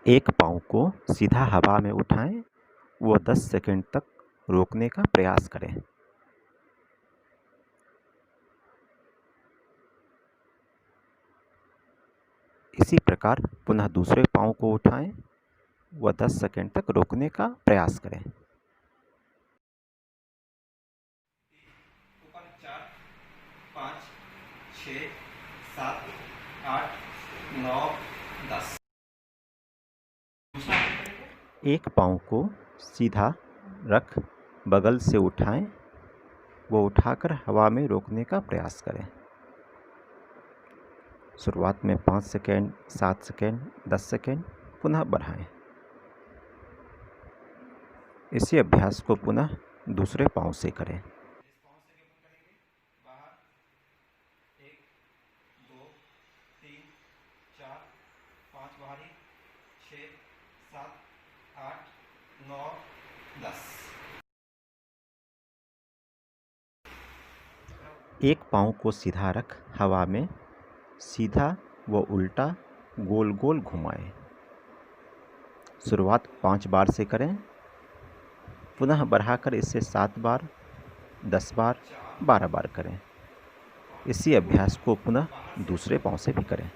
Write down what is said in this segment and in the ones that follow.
एक पाँव को सीधा हवा में उठाएं व 10 सेकंड तक रोकने का प्रयास करें। इसी प्रकार पुनः दूसरे पाँव को उठाएं व 10 सेकंड तक रोकने का प्रयास करें। ऊपर 4, 5, 6, 7, 8, 9, 10। एक पाँव को सीधा रख बगल से उठाएं व उठाकर हवा में रोकने का प्रयास करें। शुरुआत में 5 सेकेंड, 7 सेकेंड, 10 सेकेंड पुनः बढ़ाएं। इसी अभ्यास को पुनः दूसरे पाँव से करें। बाहर 1, 2, 3, 4, 5 बाहरी, 6, 7, 8, 9, 10। एक पाँव को सीधा रख हवा में सीधा व उल्टा गोल गोल घुमाएं। शुरुआत 5 बार से करें, पुनः बढ़ाकर इसे 7 बार, 10 बार, 12 बार करें। इसी अभ्यास को पुनः दूसरे पाँव से भी करें।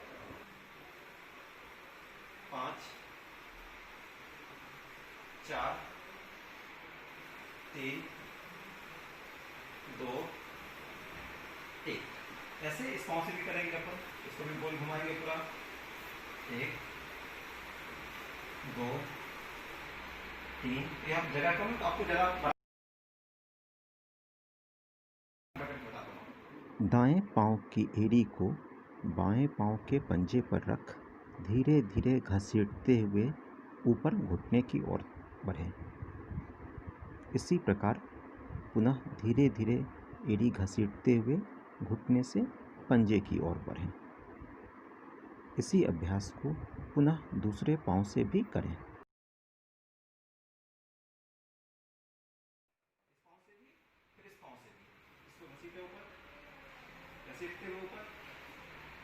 5, 4, 3, 2, 1। ऐसे इस पाँव से भी करेंगे अपन, इसको भी गोल घुमाएंगे पूरा। 1, 2, 3। ये आप जगह कम तो आपको जगह दाएं पाँव की एड़ी को बाएं पाँव के पंजे पर रख धीरे धीरे घसीटते हुए ऊपर घुटने की ओर बढ़ें। इसी प्रकार पुनः धीरे धीरे एड़ी घसीटते हुए घुटने से पंजे की ओर बढ़ें। इसी अभ्यास को पुनः दूसरे पाँव से भी करें।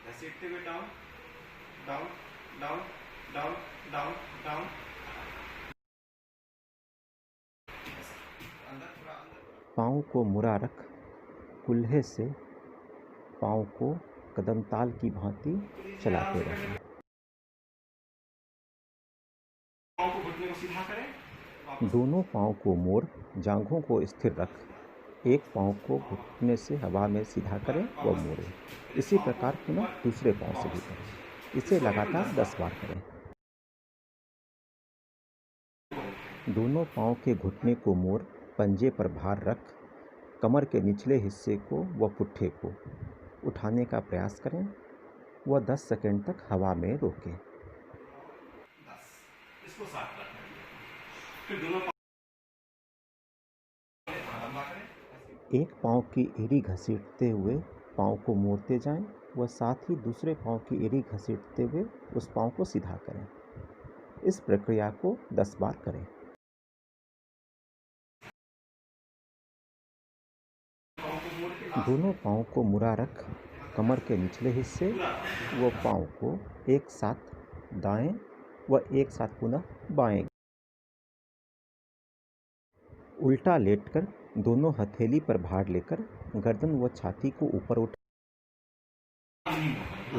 घसीटते हुए down down down down down down. पाँव को मुड़ा रख कुल्हे से पाँव को कदम ताल की भांति चलाते रहें। पाँव को घुटने को सीधा करें। दोनों पाँव को मोड़ जांघों को स्थिर रख एक पाँव को घुटने से हवा में सीधा करें व मोड़ें। इसी प्रकार पुनः दूसरे पाँव से भी करें। इसे लगातार 10 बार करें। दोनों पाँव के घुटने को मोड़ पंजे पर भार रख कमर के निचले हिस्से को व पुट्ठे को उठाने का प्रयास करें व 10 सेकंड तक हवा में रोकें। इसको साथ रखें। फिर दोनों एक पाँव की एड़ी घसीटते हुए पाँव को मोड़ते जाएं व साथ ही दूसरे पाँव की एड़ी घसीटते हुए उस पाँव को सीधा करें। इस प्रक्रिया को 10 बार करें। दोनों पाँव को मुड़ा रख कमर के निचले हिस्से व पाँव को एक साथ दाएं व एक साथ पुनः बाएं उल्टा लेटकर दोनों हथेली पर भार लेकर गर्दन व छाती को ऊपर उठाएं।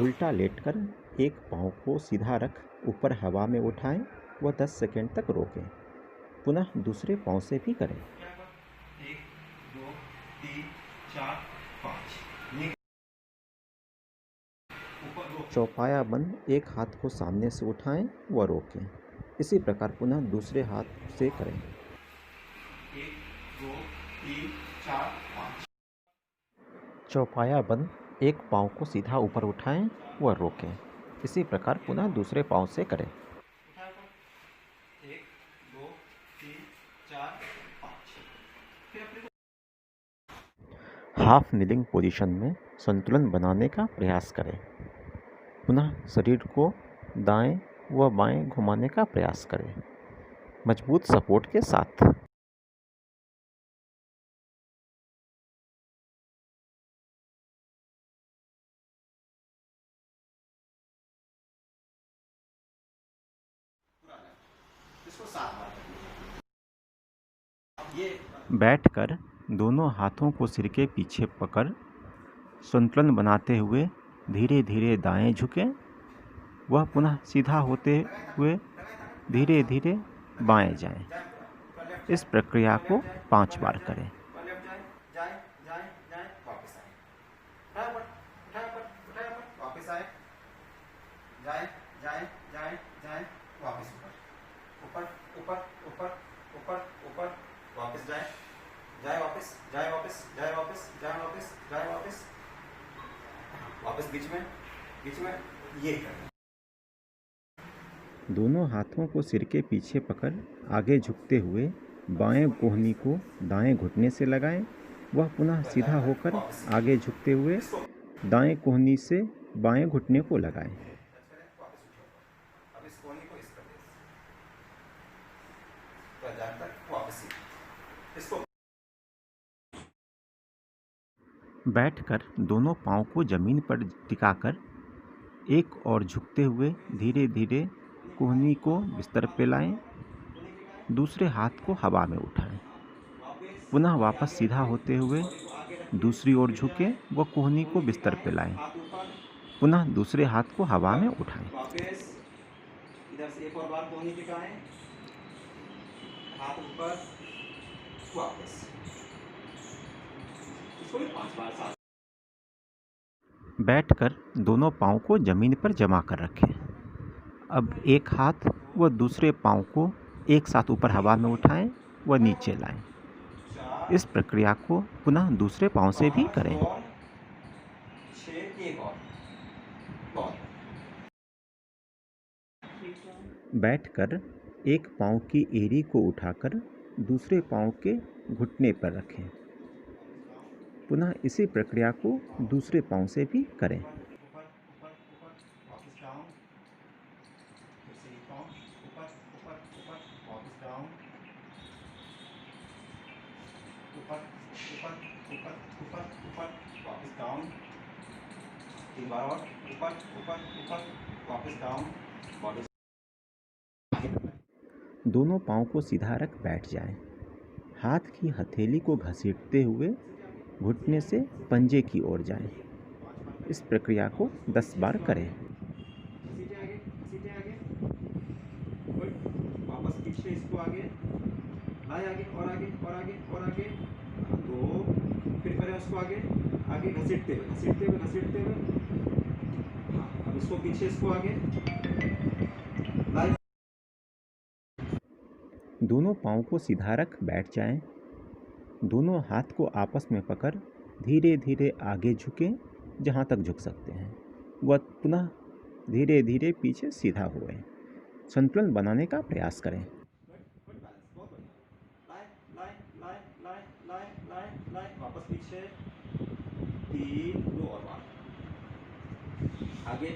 उल्टा लेटकर एक पाँव को सीधा रख ऊपर हवा में उठाएं व 10 सेकंड तक रोकें। पुनः दूसरे पाँव से भी करें। 1, 2, 3, 4, 5। चौपाया बंद एक हाथ को सामने से उठाएं व रोकें। इसी प्रकार पुनः दूसरे हाथ से करें। 1, 2, 3, 4, 5। चौपाया बंद एक पाँव को सीधा ऊपर उठाएं व रोकें। इसी प्रकार पुनः दूसरे पाँव से करें। 1, 2, 3, 4, 5। हाफ नीलिंग पोजीशन में संतुलन बनाने का प्रयास करें। पुनः शरीर को दाएं व बाएं घुमाने का प्रयास करें, मजबूत सपोर्ट के साथ। इसको 7 बार करना है। ये बैठकर दोनों हाथों को सिर के पीछे पकड़ संतुलन बनाते हुए धीरे धीरे दाएं झुकें। वह पुनः सीधा होते हुए धीरे धीरे बाएं जाएं। इस प्रक्रिया को 5 बार करें। लेफ्ट जाए जाए जाए जाए वापस आए, उठाए ऊपर वापस आए, जाए जाए जाए जाए वापस ऊपर ऊपर ऊपर ऊपर ऊपर वापस जाए जाए वापस जाए वापस जाए वापस जाए वापस जाए वापस वापस बीच में ये करना। दोनों हाथों को सिर के पीछे पकड़ आगे झुकते हुए बाएं कोहनी को दाएं घुटने से लगाएं। वह पुनः सीधा होकर आगे झुकते हुए दाएं कोहनी से बाएं घुटने को लगाएं। अब इस कोहनी को इस कर दें तक वापस इसको। बैठकर दोनों पांव को जमीन पर टिकाकर एक और झुकते हुए धीरे धीरे कोहनी को बिस्तर पे लाएं। दूसरे हाथ को हवा में उठाएं। पुनः वापस सीधा होते हुए दूसरी ओर झुकें व कोहनी को बिस्तर पे लाएं। पुनः दूसरे हाथ को हवा में उठाएं। वापस इधर से एक और बार कोहनी टिकाएं, हाथ ऊपर, वापस इसको भी 5 बार साथ। बैठकर दोनों पांव को जमीन पर जमा कर रखें। अब एक हाथ व दूसरे पांव को एक साथ ऊपर हवा में उठाएं व नीचे लाएं। इस प्रक्रिया को पुनः दूसरे पांव से भी करें। 6 एक और बैठकर एक पांव की एड़ी को उठाकर दूसरे पांव के घुटने पर रखें। पुनः इसी प्रक्रिया को दूसरे पांव से भी करें। ऊपर ऊपर ऊपर वापस डाउन, फिर से एक पांव ऊपर ऊपर ऊपर वापस डाउन, ऊपर ऊपर ऊपर ऊपर ऊपर वापस डाउन, 3 बार और ऊपर ऊपर ऊपर वापस डाउन, वापस। दोनों पांव को सीधा रख बैठ जाएं। हाथ की हथेली को घसीटते हुए घुटने से पंजे की ओर जाएं। इस प्रक्रिया को 10 बार करें। घसीटे आगे गुड, वापस पीछे इसको आगे लाए, आगे और आगे और आगे और आगे 2, फिर करें उसको आगे आगे घसीटते हुए हाँ, अब इसको पीछे इसको आगे लाए। दोनों पांव को सीधा रख बैठ जाएं। दोनों हाथ को आपस में पकड़ धीरे धीरे आगे झुकें जहां तक झुक सकते हैं। वह पुनः धीरे धीरे पीछे सीधा हुए संतुलन बनाने का प्रयास करें। लाए वापस पीछे 3, 2 और बार आगे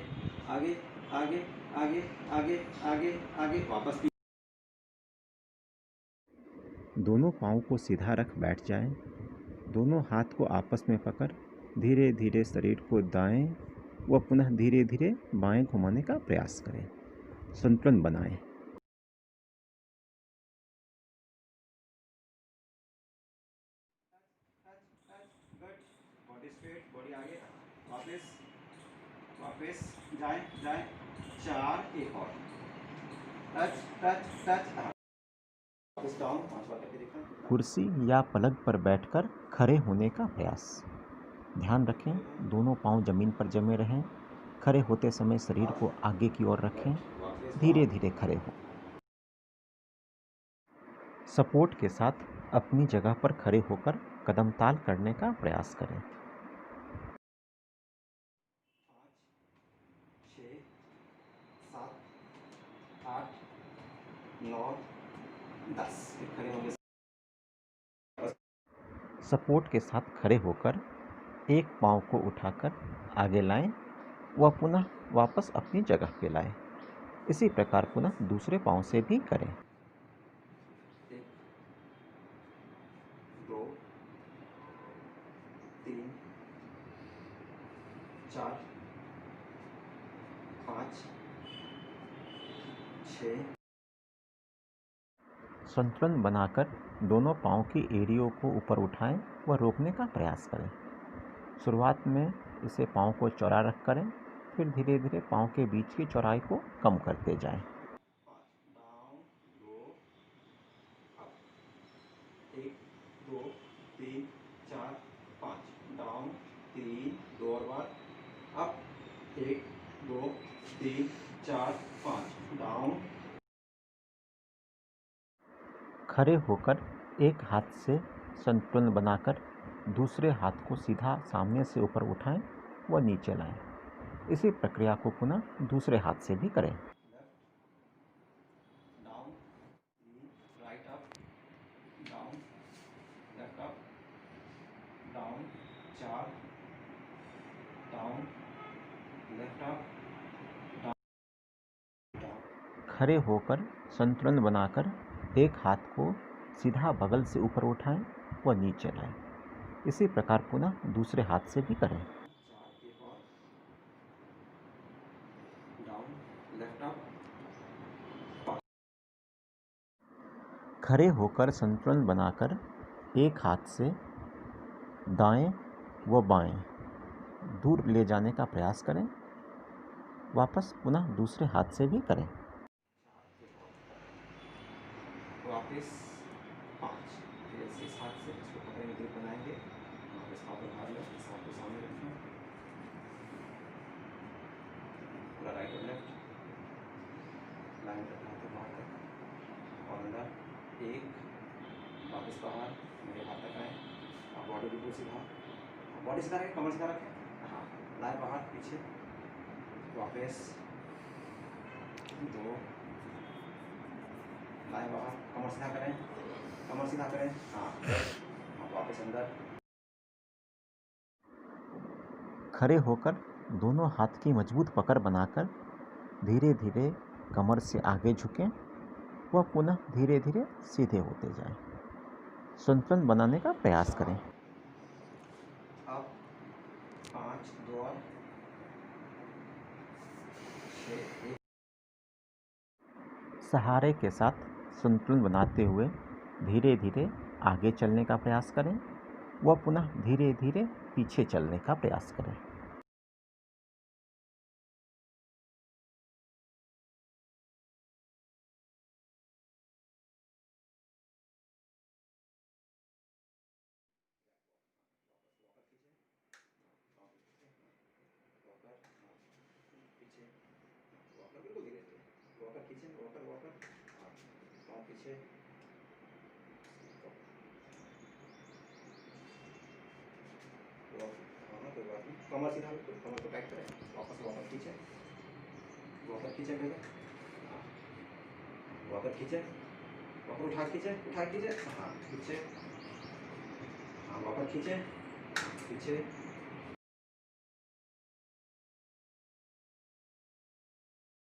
आगे आगे आगे आगे आगे आगे वापस। दोनों पांव को सीधा रख बैठ जाएं। दोनों हाथ को आपस में पकड़ धीरे धीरे शरीर को दाएं व पुनः धीरे धीरे बाएं घुमाने का प्रयास करें। संतुलन बनाएं। बॉडी स्ट्रेट, बॉडी आगे वापस वापस जाए जाए 4 एक और टच टच टच वापस डाउन 5 बार करके देखना। कुर्सी या पलंग पर बैठकर खड़े होने का प्रयास। ध्यान रखें दोनों पांव जमीन पर जमे रहें। खड़े होते समय शरीर को आगे की ओर रखें। धीरे धीरे खड़े हों। सपोर्ट के साथ अपनी जगह पर खड़े होकर कदम ताल करने का प्रयास करें। 5 6 7 8 9 10 फिर खड़े होंगे। सपोर्ट के साथ खड़े होकर एक पांव को उठाकर आगे लाएं व पुनः वापस अपनी जगह पे लाएं। इसी प्रकार पुनः दूसरे पांव से भी करें। 1 2 3 4 5 6 संतुलन बनाकर दोनों पाँव की एड़ियों को ऊपर उठाएं व रोकने का प्रयास करें। शुरुआत में इसे पाँव को चौड़ा रख करें, फिर धीरे धीरे पाँव के बीच की चौड़ाई को कम करते जाएं। डाउन, गो, अप, 1 2 3 4 5, डाउन, 3 2 और बार, अप, 1 2 3 4 5, डाउन। खड़े होकर एक हाथ से संतुलन बनाकर दूसरे हाथ को सीधा सामने से ऊपर उठाएं व नीचे लाएं। इसी प्रक्रिया को पुनः दूसरे हाथ से भी करें। Down, 3, right up, down, left up, down, 4, down, left up, खड़े होकर संतुलन बनाकर एक हाथ को सीधा बगल से ऊपर उठाएं व नीचे लाएं। इसी प्रकार पुनः दूसरे हाथ से भी करें। 4 एक और, डाउन, लेफ्ट अप, खड़े होकर संतुलन बनाकर एक हाथ से दाएं व बाएं दूर ले जाने का प्रयास करें। वापस पुनः दूसरे हाथ से भी करें। वापस 5, फिर ऐसे इस हाथ से इसको पकड़ेंगे, ग्रिप बनाएंगे, वापस हाथ उठा लो, इस हाथ को सामने रखें, पूरा राइट और लेफ्ट लाइन रखना है बाहर तक और अंदर, 1, वापस बाहर, मेरे हाथ तक आए, आप बॉडी बिल्कुल सीधा, बॉडी सीधा रखें, कमर सीधा रखें, हाँ, लाए बाहर पीछे, वापस 2, लाए बाहर, कमर सीधा करें, कमर सीधा करें, हाँ, वापस अंदर। खड़े होकर दोनों हाथ की मजबूत पकड़ बनाकर धीरे धीरे कमर से आगे झुकें व पुनः धीरे धीरे सीधे होते जाएं। संतुलन बनाने का प्रयास करें। अब 5 2 और 6 1, सहारे के साथ संतुलन बनाते हुए धीरे धीरे आगे चलने का प्रयास करें व पुनः धीरे धीरे पीछे चलने का प्रयास करें। पीछे वॉकर बिल्कुल धीरे धीरे, वॉकर खींचे, वॉकर वॉकर, हाँ, पाँव पीछे, हाँ कोई बात नहीं, कमर सीधा बिल्कुल, कमर को टाइट करें, वापस वॉकर खींचे, वॉकर खींचे भैया, हाँ, वॉकर खींचे, वॉकर उठा खींचे, हाँ, पीछे, हाँ, वॉकर खींचे, पीछे,